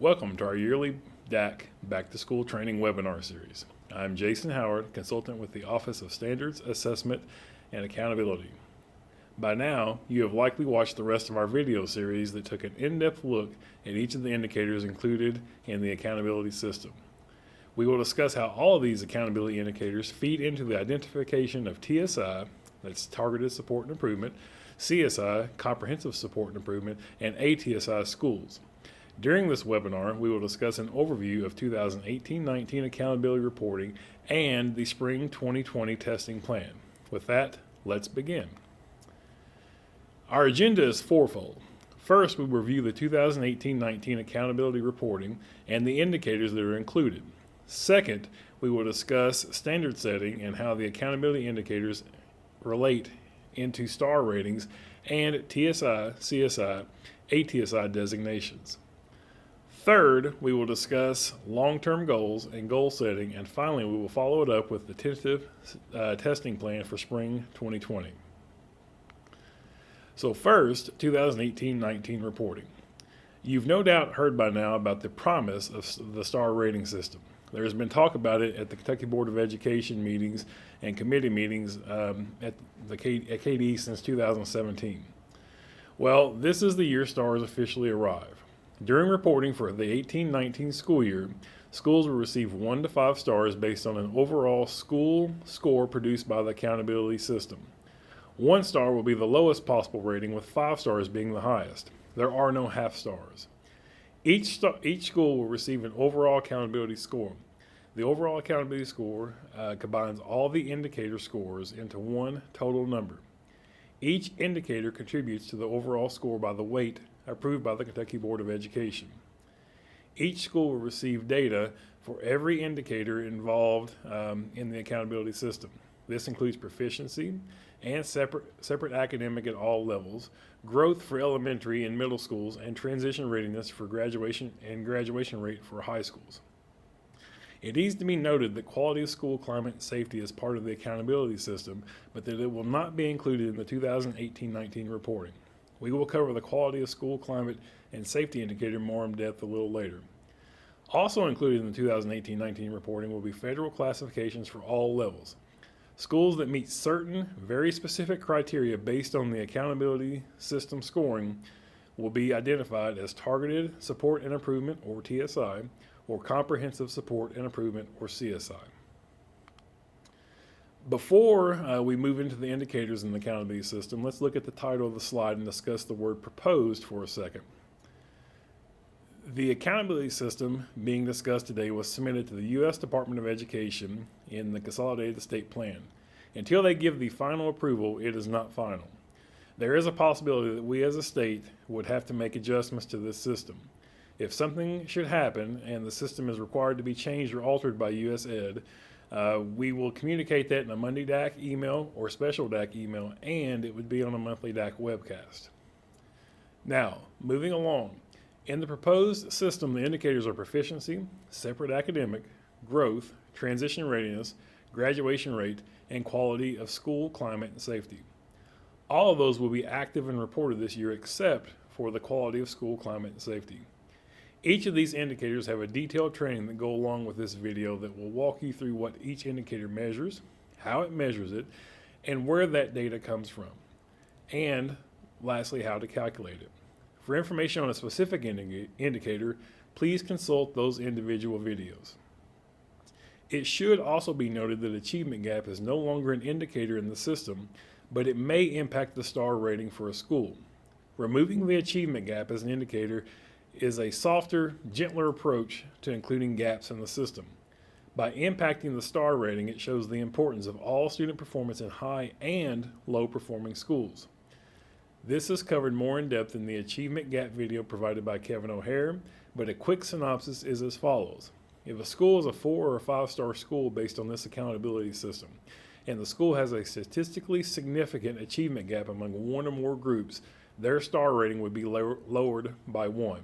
Welcome to our yearly DAC Back to School Training webinar series. I'm Jason Howard, consultant with the Office of Standards, Assessment, and Accountability. By now, you have likely watched the rest of our video series that took an in-depth look at each of the indicators included in the accountability system. We will discuss how all of these accountability indicators feed into the identification of TSI, that's Targeted Support and Improvement, CSI, Comprehensive Support and Improvement, and ATSI schools. During this webinar, we will discuss an overview of 2018-19 accountability reporting and the spring 2020 testing plan. With that, let's begin. Our agenda is fourfold. First, we will review the 2018-19 accountability reporting and the indicators that are included. Second, we will discuss standard setting and how the accountability indicators relate into STAR ratings and TSI, CSI, ATSI designations. Third, we will discuss long-term goals and goal setting, and finally, we will follow it up with the tentative testing plan for spring 2020. So first, 2018-19 reporting. You've no doubt heard by now about the promise of the STAR rating system. There has been talk about it at the Kentucky Board of Education meetings and committee meetings at KDE since 2017. Well, this is the year STARs officially arrive. During reporting for the 18-19 school year, schools will receive 1 to 5 stars based on an overall school score produced by the accountability system. 1 star will be the lowest possible rating, with 5 stars being the highest. There are no half stars. Each school will receive an overall accountability score. The overall accountability score combines all the indicator scores into one total number. Each indicator contributes to the overall score by the weight approved by the Kentucky Board of Education. Each school will receive data for every indicator involved in the accountability system. This includes proficiency and separate academic at all levels, growth for elementary and middle schools, and transition readiness for graduation and graduation rate for high schools. It needs to be noted that quality of school climate and safety is part of the accountability system, but that it will not be included in the 2018-19 reporting. We will cover the quality of school climate and safety indicator more in depth a little later. Also included in the 2018-19 reporting will be federal classifications for all levels. Schools that meet certain very specific criteria based on the accountability system scoring will be identified as Targeted Support and Improvement, or TSI, or Comprehensive Support and Improvement, or CSI. Before we move into the indicators in the accountability system, let's look at the title of the slide and discuss the word proposed for a second. The accountability system being discussed today was submitted to the U.S. Department of Education in the Consolidated State Plan. Until they give the final approval, it is not final. There is a possibility that we as a state would have to make adjustments to this system. If something should happen and the system is required to be changed or altered by U.S. Ed, we will communicate that in a Monday DAC email or special DAC email, and it would be on a monthly DAC webcast. Now, moving along. In the proposed system, the indicators are proficiency, separate academic, growth, transition readiness, graduation rate, and quality of school climate and safety. All of those will be active and reported this year except for the quality of school climate and safety. Each of these indicators have a detailed training that go along with this video that will walk you through what each indicator measures, how it measures it, and where that data comes from, and lastly, how to calculate it. For information on a specific indicator, please consult those individual videos. It should also be noted that achievement gap is no longer an indicator in the system, but it may impact the STAR rating for a school. Removing the achievement gap as an indicator is a softer, gentler approach to including gaps in the system. By impacting the STAR rating, it shows the importance of all student performance in high and low performing schools. This is covered more in depth in the achievement gap video provided by Kevin O'Hare, but a quick synopsis is as follows. If a school is a 4 or a 5-star school based on this accountability system, and the school has a statistically significant achievement gap among 1 or more groups, their STAR rating would be lowered by 1.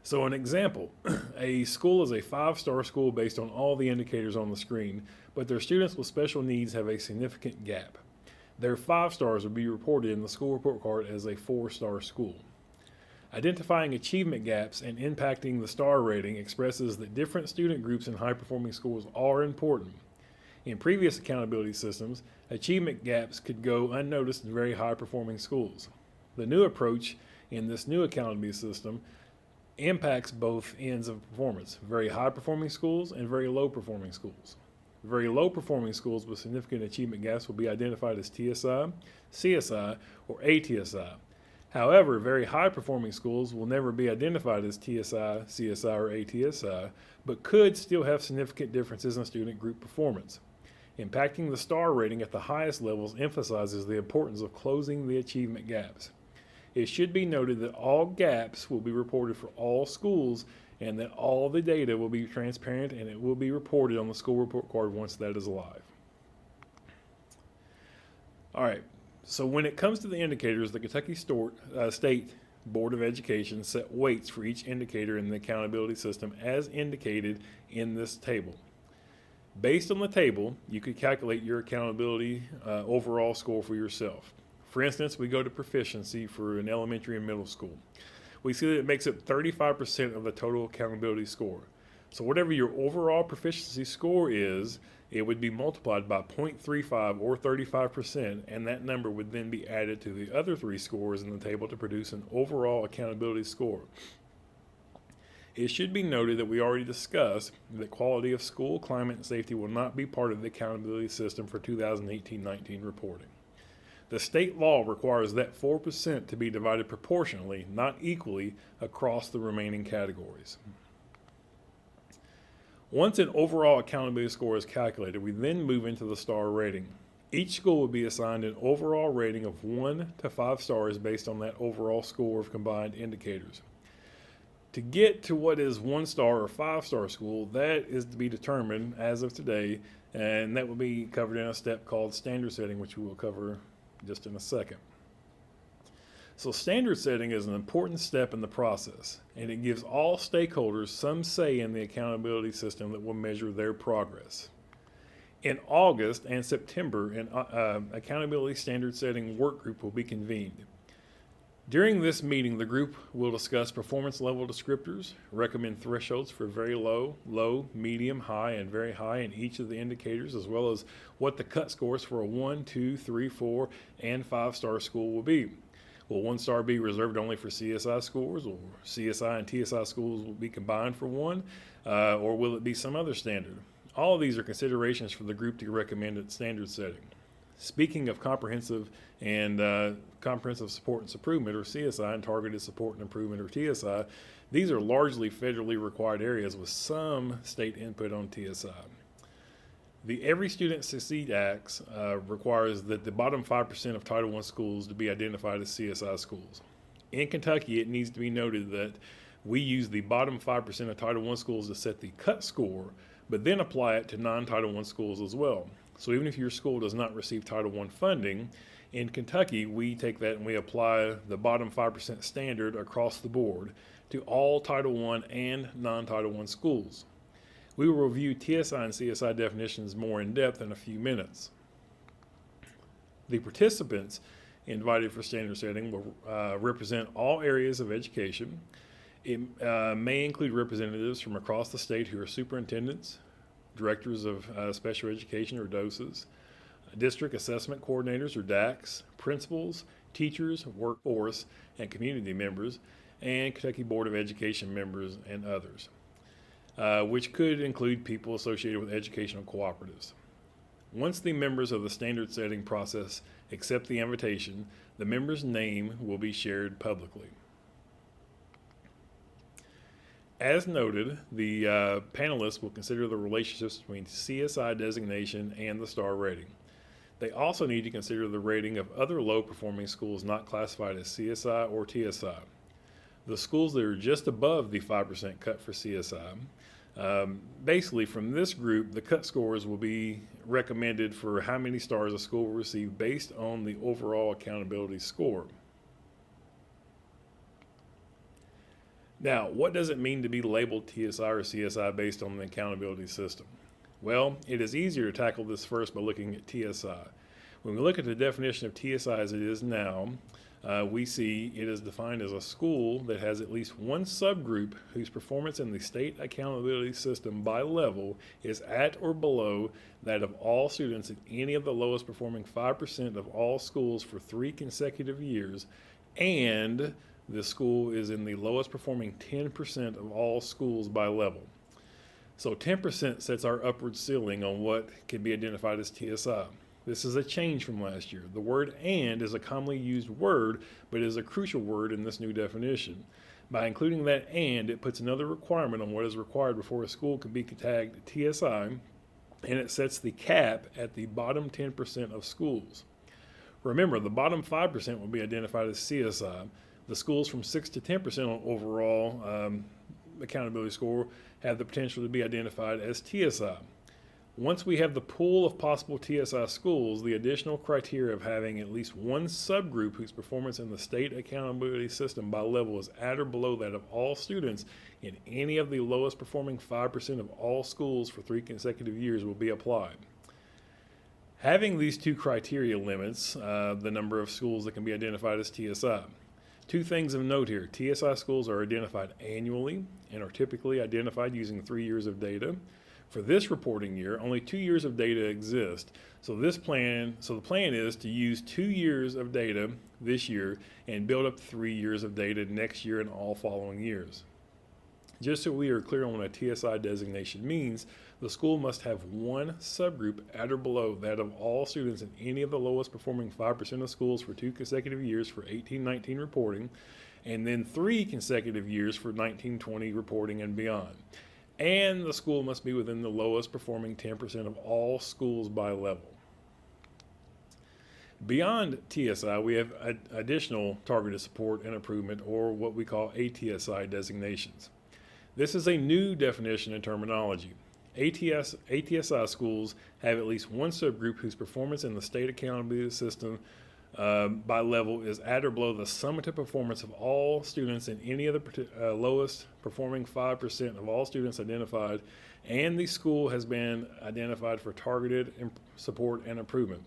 So an example, a school is a 5-star school based on all the indicators on the screen, but their students with special needs have a significant gap. Their 5 stars will be reported in the school report card as a 4-star school. Identifying achievement gaps and impacting the star rating expresses that different student groups in high-performing schools are important. In previous accountability systems, achievement gaps could go unnoticed in very high-performing schools. The new approach in this new accountability system impacts both ends of performance, very high-performing schools and very low-performing schools. Very low-performing schools with significant achievement gaps will be identified as TSI, CSI, or ATSI. However, very high-performing schools will never be identified as TSI, CSI, or ATSI, but could still have significant differences in student group performance. Impacting the star rating at the highest levels emphasizes the importance of closing the achievement gaps. It should be noted that all gaps will be reported for all schools and that all the data will be transparent and it will be reported on the school report card once that is live. All right, so when it comes to the indicators, the Kentucky State Board of Education set weights for each indicator in the accountability system as indicated in this table. Based on the table, you could calculate your accountability overall score for yourself. For instance, we go to proficiency for an elementary and middle school. We see that it makes up 35% of the total accountability score. So whatever your overall proficiency score is, it would be multiplied by 0.35 or 35%, and that number would then be added to the other three scores in the table to produce an overall accountability score. It should be noted that we already discussed that quality of school, climate, and safety will not be part of the accountability system for 2018-19 reporting. The state law requires that 4% to be divided proportionally, not equally, across the remaining categories. Once an overall accountability score is calculated, we then move into the star rating. Each school will be assigned an overall rating of 1 to 5 stars based on that overall score of combined indicators. To get to what is 1-star or 5-star school, that is to be determined as of today, and that will be covered in a step called standard setting, which we will cover just in a second. So standard setting is an important step in the process, and it gives all stakeholders some say in the accountability system that will measure their progress. In August and September, an accountability standard setting work group will be convened. During this meeting, the group will discuss performance level descriptors, recommend thresholds for very low, low, medium, high, and very high in each of the indicators, as well as what the cut scores for a 1, 2, 3, 4, and 5-star school will be. Will 1-star be reserved only for CSI scores, or CSI and TSI schools will be combined for 1, or will it be some other standard? All of these are considerations for the group to recommend at standard setting. Speaking of comprehensive and comprehensive support and improvement, or CSI, and targeted support and improvement, or TSI, these are largely federally required areas with some state input on TSI. The Every Student Succeed Act requires that the bottom 5% of Title I schools to be identified as CSI schools. In Kentucky, it needs to be noted that we use the bottom 5% of Title I schools to set the cut score, but then apply it to non-Title I schools as well. So even if your school does not receive Title I funding, in Kentucky, we take that and we apply the bottom 5% standard across the board to all Title I and non-Title I schools. We will review TSI and CSI definitions more in depth in a few minutes. The participants invited for standard setting will represent all areas of education. It may include representatives from across the state who are superintendents, directors of special education or DOSES, district assessment coordinators or DACs, principals, teachers, workforce, and community members, and Kentucky Board of Education members and others, which could include people associated with educational cooperatives. Once the members of the standard setting process accept the invitation, the member's name will be shared publicly. As noted, the panelists will consider the relationships between CSI designation and the star rating. They also need to consider the rating of other low-performing schools not classified as CSI or TSI. The schools that are just above the 5% cut for CSI, basically from this group, the cut scores will be recommended for how many stars a school will receive based on the overall accountability score. Now, what does it mean to be labeled TSI or CSI based on the accountability system? Well, it is easier to tackle this first by looking at TSI. When we look at the definition of TSI as it is now, we see it is defined as a school that has at least one subgroup whose performance in the state accountability system by level is at or below that of all students in any of the lowest performing 5% of all schools for 3 consecutive years, and the school is in the lowest performing 10% of all schools by level. So 10% sets our upward ceiling on what can be identified as TSI. This is a change from last year. The word "and" is a commonly used word, but is a crucial word in this new definition. By including that "and," it puts another requirement on what is required before a school can be tagged TSI, and it sets the cap at the bottom 10% of schools. Remember, the bottom 5% will be identified as CSI. The schools from 6 to 10% overall accountability score have the potential to be identified as TSI. Once we have the pool of possible TSI schools, the additional criteria of having at least one subgroup whose performance in the state accountability system by level is at or below that of all students in any of the lowest performing 5% of all schools for 3 consecutive years will be applied. Having these 2 criteria limits the number of schools that can be identified as TSI. 2 things of note here. TSI schools are identified annually and are typically identified using 3 years of data. For this reporting year, only 2 years of data exist. So the plan is to use 2 years of data this year and build up 3 years of data next year and all following years. Just so we are clear on what a TSI designation means, the school must have one subgroup at or below that of all students in any of the lowest performing 5% of schools for 2 consecutive years for 18-19 reporting, and then 3 consecutive years for 19-20 reporting and beyond. And the school must be within the lowest performing 10% of all schools by level. Beyond TSI, we have additional targeted support and improvement, or what we call ATSI designations. This is a new definition and terminology. ATSI schools have at least one subgroup whose performance in the state accountability system by level is at or below the summative performance of all students in any of the lowest performing 5% of all students identified, and the school has been identified for targeted support and improvement.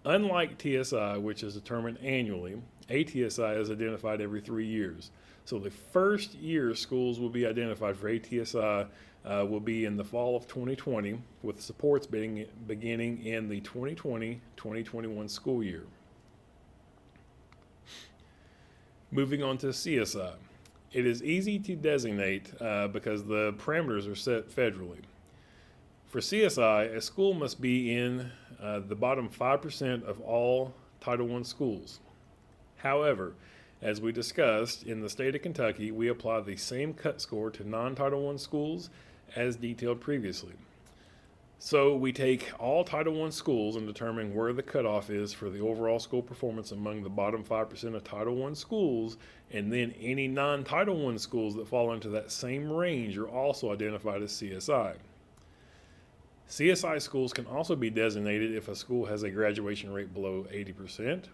Unlike TSI, which is determined annually, ATSI is identified every 3 years. So the first year schools will be identified for ATSI will be in the fall of 2020, with supports beginning in the 2020-2021 school year. Moving on to CSI. It is easy to designate because the parameters are set federally. For CSI, a school must be in the bottom 5% of all Title I schools. However, as we discussed, in the state of Kentucky, we apply the same cut score to non-Title I schools as detailed previously. So we take all Title I schools and determine where the cutoff is for the overall school performance among the bottom 5% of Title I schools, and then any non-Title I schools that fall into that same range are also identified as CSI. CSI schools can also be designated if a school has a graduation rate below 80%,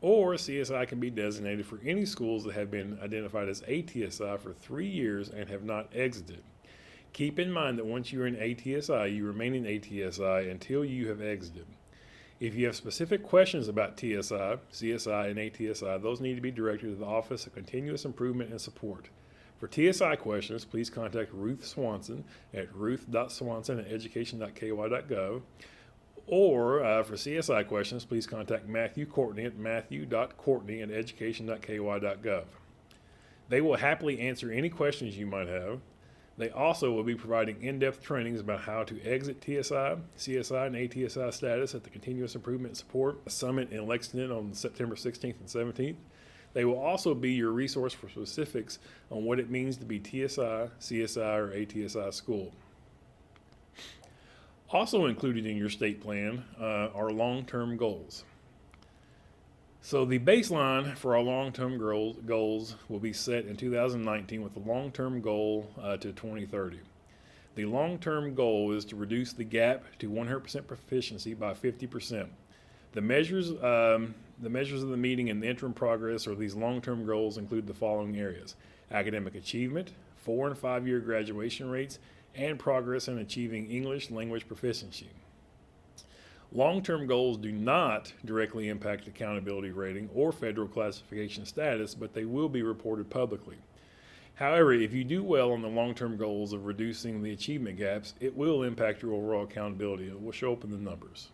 or CSI can be designated for any schools that have been identified as ATSI for 3 years and have not exited. Keep in mind that once you're in ATSI, you remain in ATSI until you have exited. If you have specific questions about TSI, CSI, and ATSI, those need to be directed to the Office of Continuous Improvement and Support. For TSI questions, please contact Ruth Swanson at ruth.swanson@education.ky.gov. Or for CSI questions, please contact Matthew Courtney at matthew.courtney@education.ky.gov. They will happily answer any questions you might have. They also will be providing in-depth trainings about how to exit TSI, CSI, and ATSI status at the Continuous Improvement Support Summit in Lexington on September 16th and 17th. They will also be your resource for specifics on what it means to be TSI, CSI, or ATSI school. Also included in your state plan are long-term goals. So the baseline for our long-term goals will be set in 2019 with the long-term goal to 2030. The long-term goal is to reduce the gap to 100% proficiency by 50%. The measures of the meeting and the interim progress or these long-term goals include the following areas: academic achievement, 4 and 5 year graduation rates, and progress in achieving English language proficiency. Long-term goals do not directly impact accountability rating or federal classification status, but they will be reported publicly. However, if you do well on the long-term goals of reducing the achievement gaps, it will impact your overall accountability. It will show up in the numbers.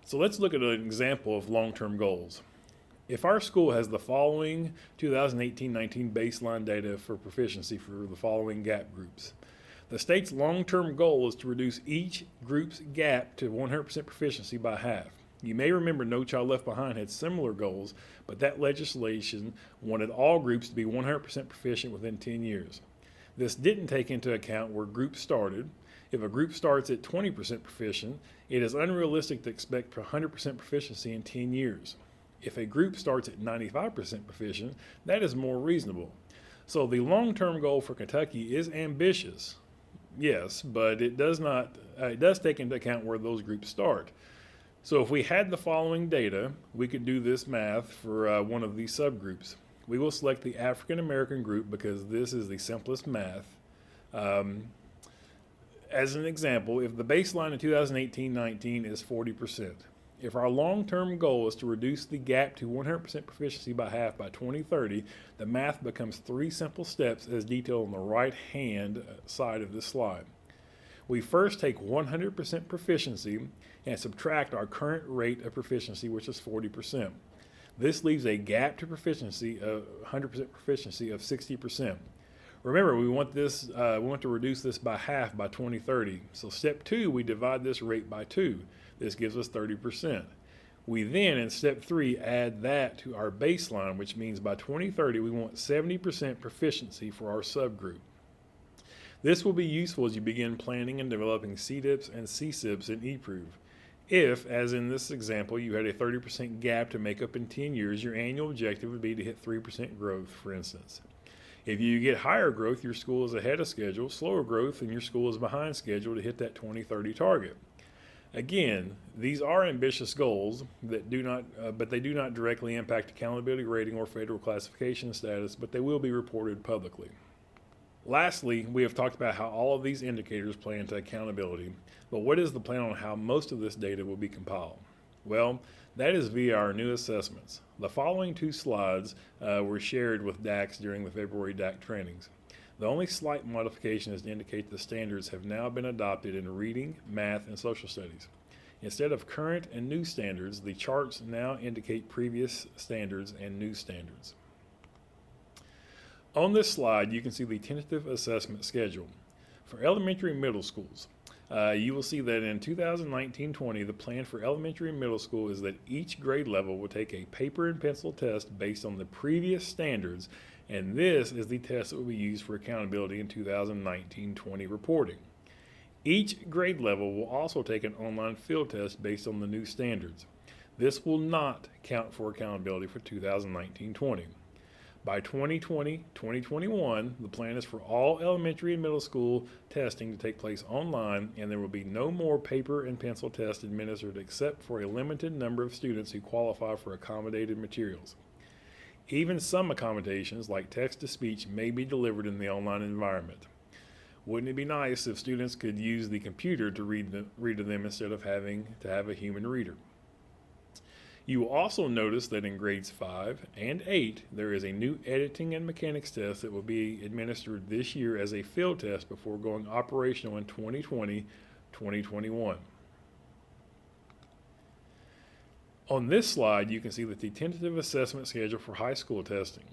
So let's look at an example of long-term goals. If our school has the following 2018-19 baseline data for proficiency for the following gap groups. The state's long-term goal is to reduce each group's gap to 100% proficiency by half. You may remember No Child Left Behind had similar goals, but that legislation wanted all groups to be 100% proficient within 10 years. This didn't take into account where groups started. If a group starts at 20% proficient, it is unrealistic to expect 100% proficiency in 10 years. If a group starts at 95% proficient, that is more reasonable. So the long-term goal for Kentucky is ambitious. Yes, but it does take into account where those groups start. So if we had the following data, we could do this math for one of these subgroups. We will select the African American group because this is the simplest math. As an example, if the baseline in 2018-19 is 40%, if our long-term goal is to reduce the gap to 100% proficiency by half by 2030, the math becomes 3 simple steps as detailed on the right-hand side of this slide. We first take 100% proficiency and subtract our current rate of proficiency, which is 40%. This leaves a gap to proficiency of 100% proficiency of 60%. Remember, we want to reduce this by half by 2030. So step 2, we divide this rate by 2. This gives us 30%. We then, in step 3, add that to our baseline, which means by 2030 we want 70% proficiency for our subgroup. This will be useful as you begin planning and developing CDIPs and CSIPs in eProve. If, as in this example, you had a 30% gap to make up in 10 years, your annual objective would be to hit 3% growth, for instance. If you get higher growth, your school is ahead of schedule, slower growth, and your school is behind schedule to hit that 2030 target. Again, these are ambitious goals that but they do not directly impact accountability rating or federal classification status, but they will be reported publicly. Lastly, we have talked about how all of these indicators play into accountability, but what is the plan on how most of this data will be compiled? Well, that is via our new assessments. The following 2 slides were shared with DACs during the February DAC trainings. The only slight modification is to indicate the standards have now been adopted in reading, math, and social studies. Instead of current and new standards, the charts now indicate previous standards and new standards. On this slide, you can see the tentative assessment schedule. For elementary and middle schools, you will see that in 2019-20, the plan for elementary and middle school is that each grade level will take a paper and pencil test based on the previous standards, and this is the test that will be used for accountability in 2019-20 reporting. Each grade level will also take an online field test based on the new standards. This will not count for accountability for 2019-20. By 2020-2021, the plan is for all elementary and middle school testing to take place online, and there will be no more paper and pencil tests administered except for a limited number of students who qualify for accommodated materials. Even some accommodations, like text-to-speech, may be delivered in the online environment. Wouldn't it be nice if students could use the computer to read to them instead of having to have a human reader? You will also notice that in grades 5 and 8, there is a new editing and mechanics test that will be administered this year as a field test before going operational in 2020-2021. On this slide, you can see the tentative assessment schedule for high school testing.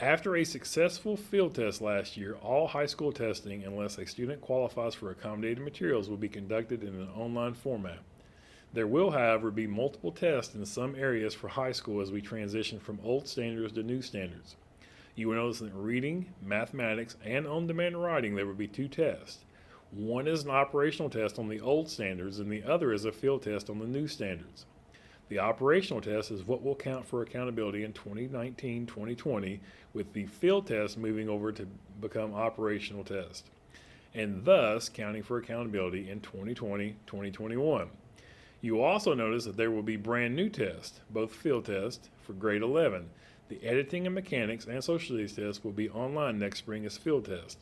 After a successful field test last year, all high school testing, unless a student qualifies for accommodated materials, will be conducted in an online format. There will, however, be multiple tests in some areas for high school as we transition from old standards to new standards. You will notice that in reading, mathematics, and on-demand writing, there will be 2 tests. One is an operational test on the old standards, and the other is a field test on the new standards. The operational test is what will count for accountability in 2019-2020, with the field test moving over to become operational test, and thus counting for accountability in 2020-2021. You will also notice that there will be brand new tests, both field tests, for grade 11. The editing and mechanics and social studies tests will be online next spring as field tests.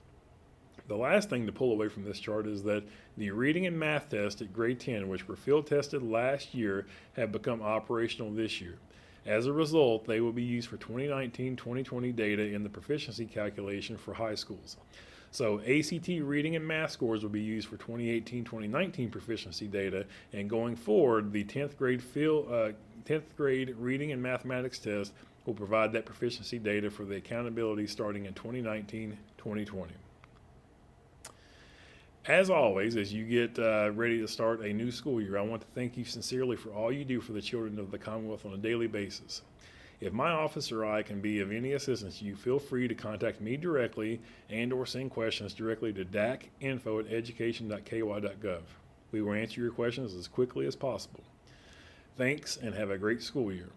The last thing to pull away from this chart is that the reading and math tests at grade 10, which were field tested last year, have become operational this year. As a result, they will be used for 2019-2020 data in the proficiency calculation for high schools. So ACT reading and math scores will be used for 2018-2019 proficiency data, and going forward, the 10th grade reading and mathematics test will provide that proficiency data for the accountability starting in 2019-2020. As always, as you get ready to start a new school year, I want to thank you sincerely for all you do for the children of the Commonwealth on a daily basis. If my office or I can be of any assistance to you, feel free to contact me directly and or send questions directly to dacinfo@education.ky.gov. We will answer your questions as quickly as possible. Thanks and have a great school year.